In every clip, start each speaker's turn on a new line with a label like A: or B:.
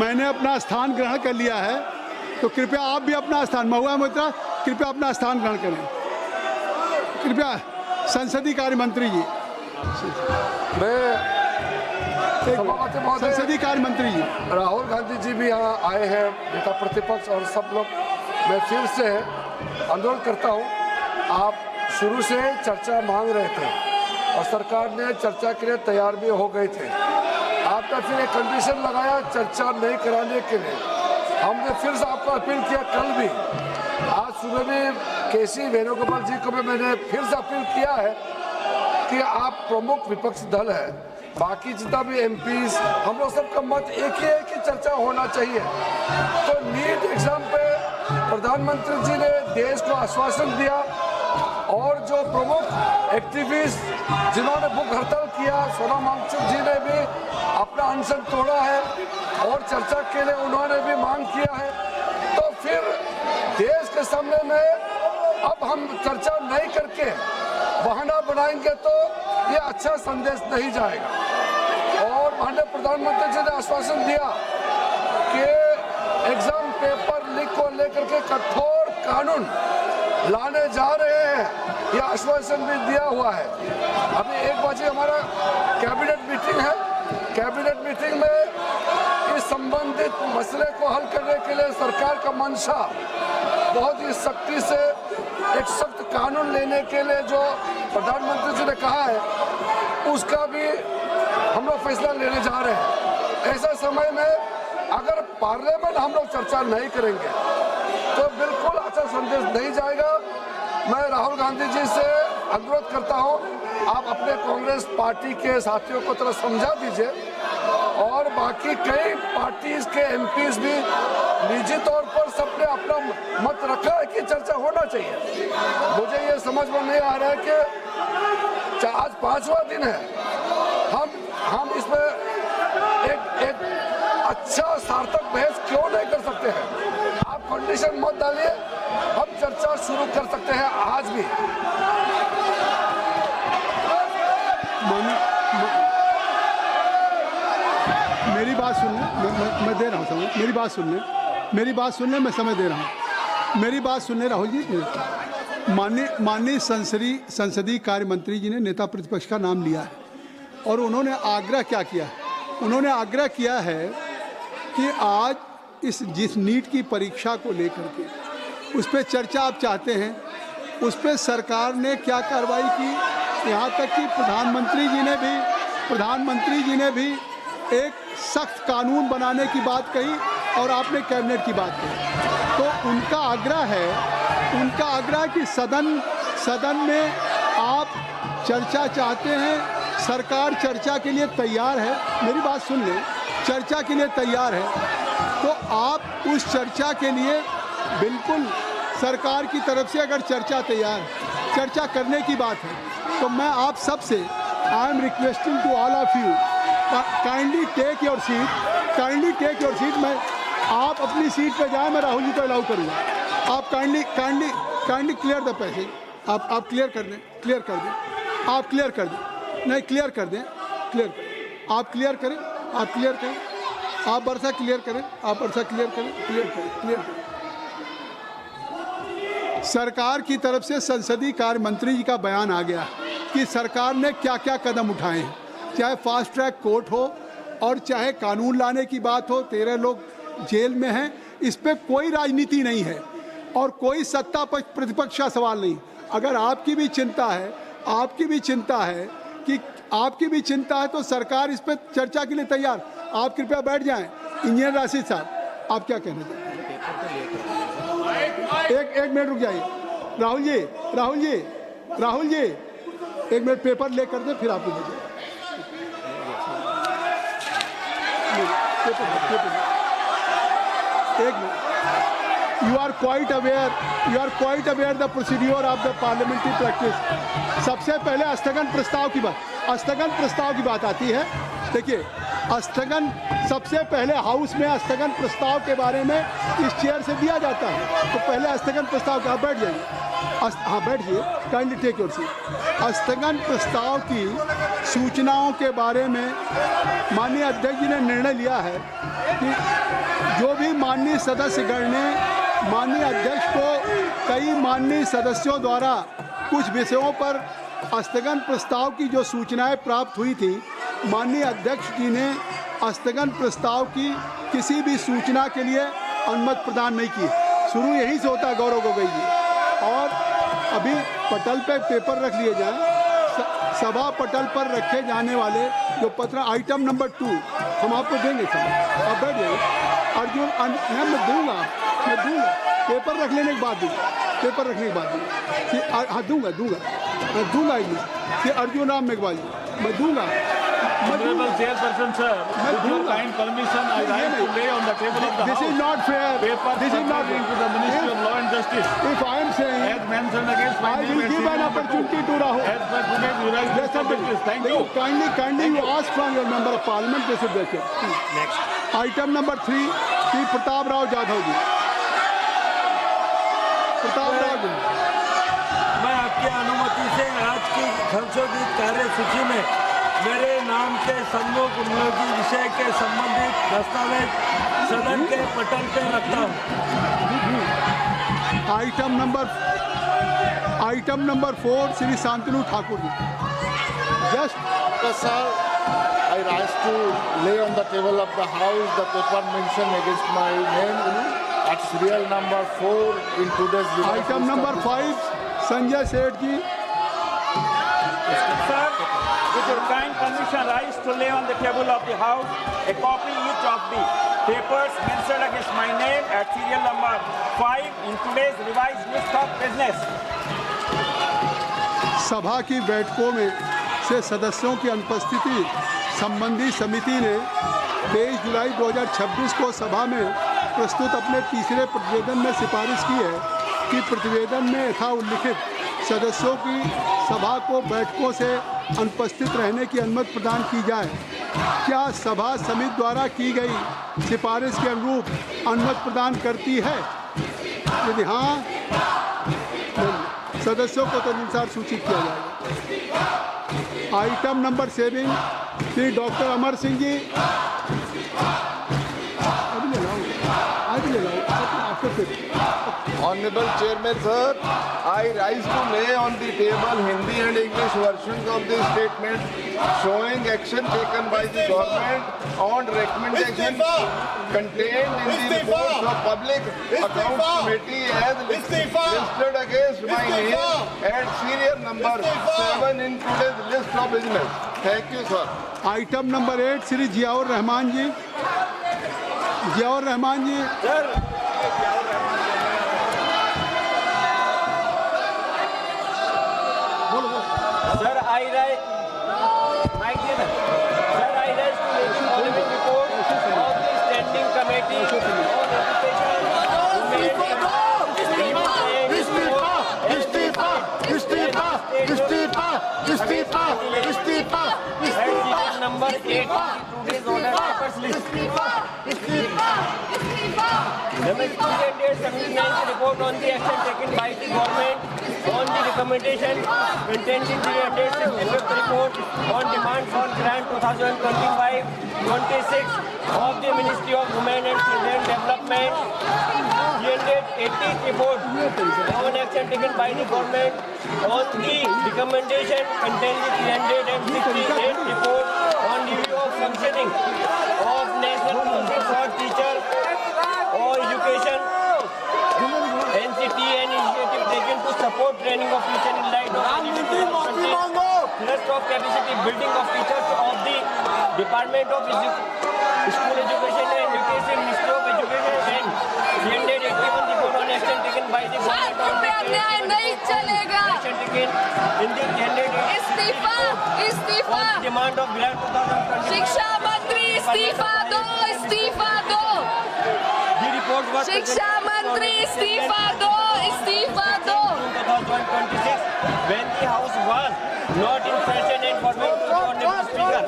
A: मैंने अपना स्थान ग्रहण कर लिया है, तो कृपया आप भी अपना स्थान, महुआ मोइत्रा कृपया अपना स्थान ग्रहण करें। कृपया संसदीय कार्य मंत्री जी, संसदीय कार्य मंत्री जी।
B: राहुल गांधी जी भी यहाँ आए हैं, नेता प्रतिपक्ष और सब लोग। मैं फिर से अनुरोध करता हूँ, आप शुरू से चर्चा मांग रहे थे और सरकार ने चर्चा के लिए तैयार भी हो गए थे। आपने फिर एक कंडीशन लगाया चर्चा नहीं कराने के लिए। हमने फिर से आपको अपील किया, कल भी, आज सुबह भी केसी वेणुगोपाल जी को भी मैंने फिर से अपील किया है कि आप प्रमुख विपक्षी दल है, बाकी जितना भी एमपीज, हम लोग सबका मत एक ही है कि चर्चा होना चाहिए। तो नीट एग्जाम पे प्रधानमंत्री जी ने देश को आश्वासन दिया और जो प्रमुख एक्टिविस्ट जिन्होंने भूख हड़ताल किया, सोनम वांगचुक जी ने भी अपना अनशन तोड़ा है और चर्चा के लिए उन्होंने भी मांग किया है। तो फिर देश के सामने में अब हम चर्चा नहीं करके बहाना बनाएंगे तो ये अच्छा संदेश नहीं जाएगा। और माननीय प्रधानमंत्री जी ने आश्वासन दिया कि एग्जाम पेपर लीक को लेकर के कठोर कानून लाने जा रहे हैं, यह आश्वासन भी दिया हुआ है। अभी 1 बजे हमारा कैबिनेट मीटिंग है, कैबिनेट मीटिंग में इस संबंधित मसले को हल करने के लिए सरकार का मंशा बहुत ही सख्ती से एक सख्त कानून लेने के लिए जो प्रधानमंत्री जी ने कहा है, उसका भी हम लोग फैसला लेने जा रहे हैं। ऐसा समय में अगर पार्लियामेंट हम लोग चर्चा नहीं करेंगे तो बिल्कुल अच्छा संदेश नहीं जाएगा। मैं राहुल गांधी जी से अनुरोध करता हूं, आप अपने कांग्रेस पार्टी के साथियों को थोड़ा समझा दीजिए और बाकी कई पार्टीज के एमपीज भी निजी तौर पर सबने अपना मत रखा है कि चर्चा होना चाहिए। मुझे ये समझ में नहीं आ रहा है कि आज 5वां दिन है, हम इसमें एक अच्छा सार्थक बहस क्यों नहीं कर सकते हैं? आप कंडीशन मत डालिए, हम चर्चा शुरू कर सकते हैं आज भी।
A: मेरी बात सुन लें, मैं दे रहा हूँ समय, मेरी बात सुन लें, मेरी बात सुन लें, मैं समय दे रहा हूँ, मेरी बात सुन लें राहुल जी। माननीय संसदीय कार्य मंत्री जी ने नेता प्रतिपक्ष का नाम लिया है और उन्होंने आग्रह क्या किया है? उन्होंने आग्रह किया है कि आज जिस नीट की परीक्षा को लेकर के उस पर चर्चा आप चाहते हैं, उस पर सरकार ने क्या कार्रवाई की, यहाँ तक कि प्रधानमंत्री जी ने भी एक सख्त कानून बनाने की बात कही और आपने कैबिनेट की बात कही। तो उनका आग्रह कि सदन में आप चर्चा चाहते हैं, सरकार चर्चा के लिए तैयार है, मेरी बात सुन लें, चर्चा के लिए तैयार है, तो आप उस चर्चा के लिए बिल्कुल सरकार की तरफ से अगर चर्चा करने की बात है, तो मैं आप सबसे I am requesting to all of you, kindly take your seat. मैं आप अपनी सीट पे जाए, मैं राहुल जी को अलाउ करूँगा। आप काइंडली क्लियर द पैसेज, आप क्लियर कर दें, आप क्लियर कर दें, नहीं क्लियर कर दें, आप क्लियर करें, आप वर्षा क्लियर करें, क्लियर करें। सरकार की तरफ से संसदीय कार्य मंत्री जी का बयान आ गया कि सरकार ने क्या क्या कदम उठाए हैं, चाहे फास्ट ट्रैक कोर्ट हो और चाहे कानून लाने की बात हो। 13 लोग जेल में हैं, इस पर कोई राजनीति नहीं है और कोई सत्ता पक्ष प्रतिपक्ष का सवाल नहीं। अगर आपकी भी चिंता है तो सरकार इस पर चर्चा के लिए तैयार। आप कृपया बैठ जाएं। इंजीनियर राशिद साहब, आप क्या कहना चाहते हैं? एक मिनट रुक जाइए। राहुल जी 1 मिनट पेपर ले कर दे, फिर आपको दीजिए। एक minute. You are quite aware the procedure of the parliamentary practice। सबसे पहले स्थगन प्रस्ताव की बात। स्थगन प्रस्ताव की बात आती है, देखिए स्थगन सबसे पहले हाउस में स्थगन प्रस्ताव के बारे में इस चेयर से दिया जाता है। तो पहले स्थगन प्रस्ताव का, बैठ जाइए, हाँ बैठिए, काइंडली टेक योर सीट। स्थगन प्रस्ताव की सूचनाओं के बारे में माननीय अध्यक्ष जी ने निर्णय लिया है कि जो भी माननीय सदस्यगण ने माननीय अध्यक्ष को कई माननीय सदस्यों द्वारा कुछ विषयों पर स्थगन प्रस्ताव की जो सूचनाएं प्राप्त हुई थी, माननीय अध्यक्ष जी ने स्थगन प्रस्ताव की किसी भी सूचना के लिए अनुमति प्रदान नहीं की। शुरू यहीं से होता है गौरव गोगोई जी। और अभी पटल पे पेपर रख लिए जाएं, सभा पटल पर रखे जाने वाले जो पत्र आइटम नंबर 2 हम आपको देंगे सर, आप बैठ जाइए। अर्जुन मैं दूंगा पेपर रख लेने के बाद दूंगा, पेपर रखने के बाद दूंगा, हाँ दूंगा कि अर्जुन राम मेघवाल जी मैं दूंगा।
C: Honorable Chairperson, sir, with your kind permission, I rise to lay on the table of the
A: This
C: House
A: is not fair.
C: papers
A: This is not
C: pertaining to the Ministry of Law and Justice,
A: If I am saying
C: as mentioned against my
A: I
C: name
A: will
C: and
A: give an
C: serial number 2,
A: opportunity to Rahul.
C: as per today's revised
A: Yes,
C: list
A: sir.
C: of business. Thank you.
A: Kindly you ask from your member of parliament. This is better. Next. Item number 3, Sri Pratap Rao Jadhav जी। प्रताप राव जी,
D: मैं आपकी अनुमति से आज की संशोधित कार्यसूची में मेरे नाम के सम्मुख उपयोगी विषय के संबंधित दस्तावेज सदन के पटल पर रखता हूँ।
A: Item number 4 Shri Shantanu Thakur ji.
E: Sir, I rise to lay on the table of the House the paper mentioned against my name at serial number 4 in today's revised
A: item
E: list
A: number
E: of
A: 5 Sanjay Seth ji.
F: Sir, with your kind permission, rise to lay on the table of the House a copy each of the papers mentioned against my name at serial number 5 in today's revised list of business.
A: सभा की बैठकों में से सदस्यों की अनुपस्थिति संबंधी समिति ने 23 जुलाई 2026 को सभा में प्रस्तुत अपने तीसरे प्रतिवेदन में सिफारिश की है कि प्रतिवेदन में यथा उल्लिखित सदस्यों की सभा को बैठकों से अनुपस्थित रहने की अनुमति प्रदान की जाए। क्या सभा समिति द्वारा की गई सिफारिश के अनुरूप अनुमति प्रदान करती है? यदि हाँ, सदस्यों को तदनुसार सूचित किया जाएगा। Item number 7 Shri doctor Amar Singh ji.
E: Honorable Chairman, sir, I rise to lay on the table Hindi and English versions of the statement showing action taken by the government on recommendation contained in the reports of Public Accounts Committee as listed against my name at serial number 7 in today's list of business. Thank you, sir.
A: Item number 8 Shri Jiaur Rahman ji. Jiaur Rahman ji.
F: Sir, I rise to lay the following report of the Standing Committee on Education, number 8 today's order papers list. The student dated 79th report on the action taken by the government on the recommendation contained in the dated 65th report on demand for grant 2025-26 of the Ministry of Women and Children Development. The 80th report on action taken by the government on the recommendation contained in the 368th report on review of functioning of National Council for Teacher or Education, NCT, and initiative taken to support training of teachers in light of thrust of capacity building of teachers of the Department of School Education and Education, Ministry of Education, and 381 report on action taken by the government on the
G: नहीं चलेगा।
F: action taken in the 380 on demand of grant 2025.
G: शिक्षा मंत्री इस्तीफा दो, इस्तीफा दो।
F: The report was
G: शिक्षा मंत्री इस्तीफा दो, इस्तीफा दो।
F: 2026 when the house was not in session and for Honorable Speaker.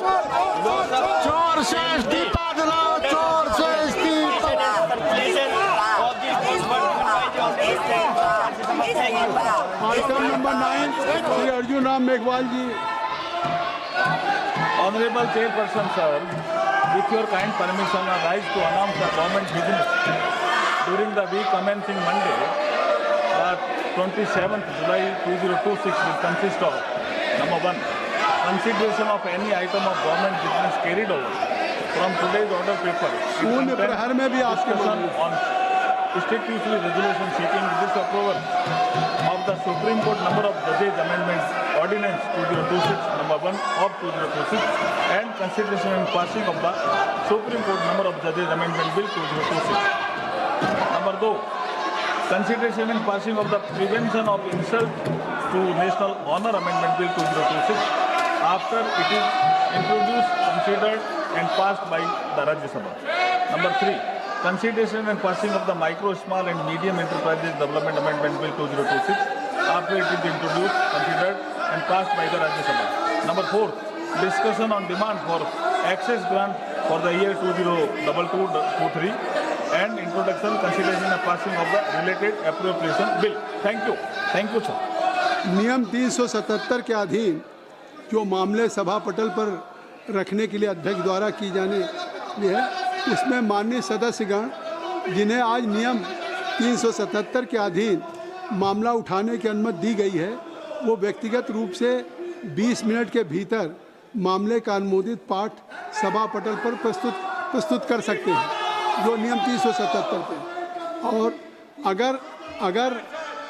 F: Lok Sabha
A: चोर से इस्तीफा दिलाओ, चोर से इस्तीफा।
F: circulation of the reports were given by the Honorable Speaker. Thank you.
A: Item number 9 Shri Arjun Ram Meghwal ji.
C: Honorable Chairperson, sir, with your kind permission, I rise to announce the government business during the week commencing Monday, 27th July 2026 will consist of number 1, consideration of any item of government business carried over from today's order paper.
A: शून्य प्रहर में भी आपके
C: Discussion on statutory resolution seeking disapproval of the Supreme Court number of judges amendments ordinance 2026 number 1 of 2026 and consideration and passing of the Supreme Court number of judges amendment bill 2026. Number 2, consideration and passing of the prevention of insult to national honor amendment bill 2026 after it is introduced, considered and passed by the Rajya Sabha. Number 3, consideration and passing of the micro, small and medium enterprises development amendment bill 2026 after it is introduced, considered and passed by the Rajya Sabha. Number 4, discussion on demand for access grant for the year 2022-23 and introduction, consideration and passing of the related appropriation bill. Thank you. Thank you, sir.
A: नियम 377 के अधीन जो मामले सभा पटल पर रखने के लिए अध्यक्ष द्वारा की जाने है, उसमें माननीय सदस्यगण जिन्हें आज नियम 377 के अधीन मामला उठाने की अनुमति दी गई है, वो व्यक्तिगत रूप से 20 मिनट के भीतर मामले का अनुमोदित पाठ सभा पटल पर प्रस्तुत कर सकते हैं, जो नियम 377 पे। और अगर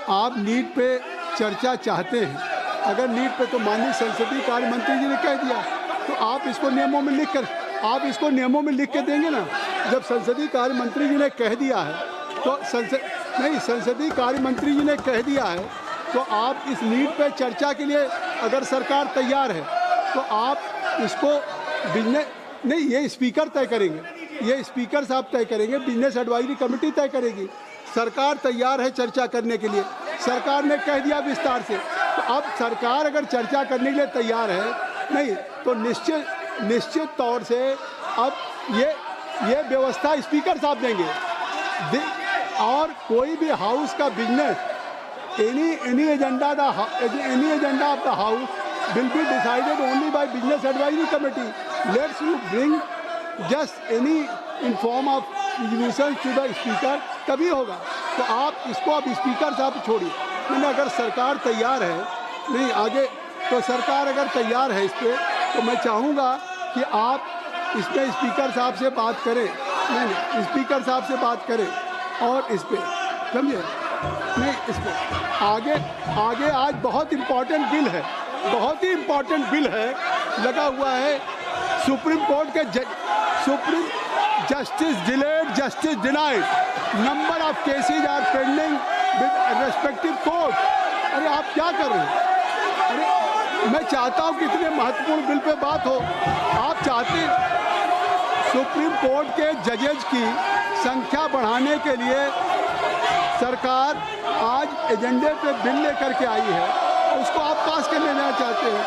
A: आप नीट पे चर्चा चाहते हैं, अगर नीट पे, तो माननीय संसदीय कार्य मंत्री जी ने कह दिया, तो आप इसको नियमों में लिख के देंगे ना। जब संसदीय कार्य मंत्री जी ने कह दिया है, तो संसदीय कार्य मंत्री जी ने कह दिया है, तो आप इस नीट पे चर्चा के लिए अगर सरकार तैयार है, तो आप इसको बिजनेस नहीं, ये स्पीकर तय करेंगे, ये स्पीकर साहब तय करेंगे, बिजनेस एडवाइजरी कमेटी तय करेगी। सरकार तैयार है चर्चा करने के लिए, सरकार ने कह दिया विस्तार से। तो अब सरकार अगर चर्चा करने के लिए तैयार है, नहीं तो निश्चित तौर से अब ये व्यवस्था स्पीकर साहब देंगे। और कोई भी हाउस का business any agenda of the house will be decided only by business advisory committee. Let's you bring just any in form of resolutions to the speaker, तभी होगा। तो आप इसको अब स्पीकर साहब छोड़िए। मैंने अगर सरकार तैयार है, नहीं आगे, तो सरकार अगर तैयार है इस पर, तो मैं चाहूँगा कि आप इस पर स्पीकर साहब से बात करें, नहीं स्पीकर साहब से बात करें और इस पर, समझे, नहीं इस पर आगे आज बहुत इम्पोर्टेंट बिल है, बहुत ही इम्पोर्टेंट बिल है लगा हुआ है। सुप्रीम कोर्ट के supreme justice delayed, justice denied, number of cases are pending with respective court. अरे आप क्या कर रहे हैं? अरे मैं चाहता हूँ कि इतने महत्वपूर्ण बिल पे बात हो। आप चाहते सुप्रीम कोर्ट के जजेज की संख्या बढ़ाने के लिए सरकार आज एजेंडे पे बिल लेकर के आई है, उसको आप पास करने जाना चाहते हैं।